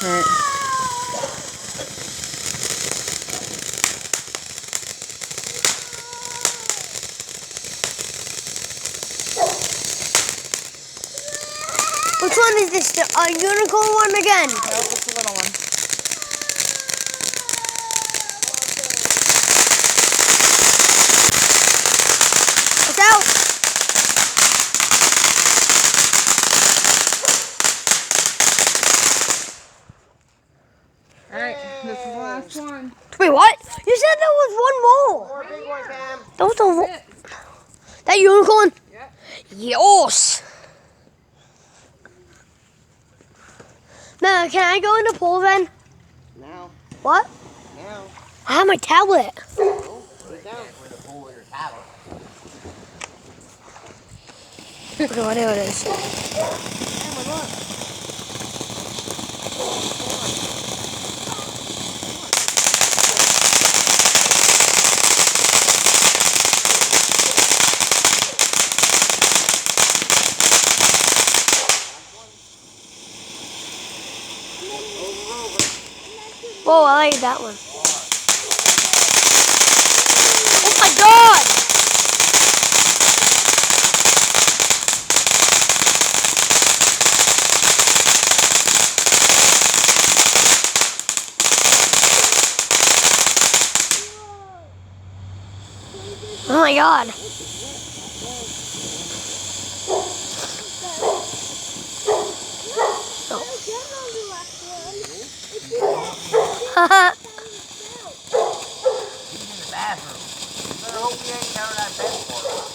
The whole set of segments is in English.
Alright. Which one is this? The unicorn one again? Nope, it's the little one. Watch out! Alright, this is the last one. Wait, what? You said there was one more. More big one, Cam. That was the That's it. that unicorn? Yep. Yes. Now, can I go in the pool then? Now. What? Now. I have my tablet. Oh, put it down. With a pool with your tablet. Okay, whatever it is. Cameron, look. Whoa, I like that one. Oh my god! Oh my god. Haha. He's in the bathroom. You better hope he ain't counted that bed for us.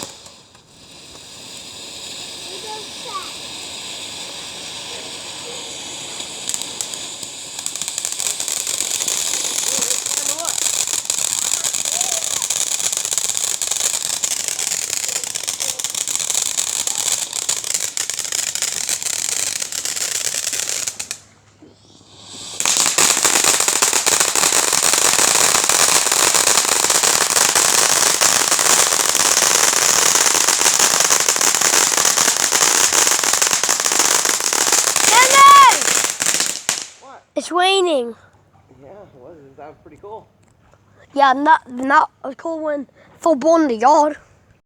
It's raining. Yeah, it was. That was pretty cool. Yeah, not a cool one for Bon the Yard.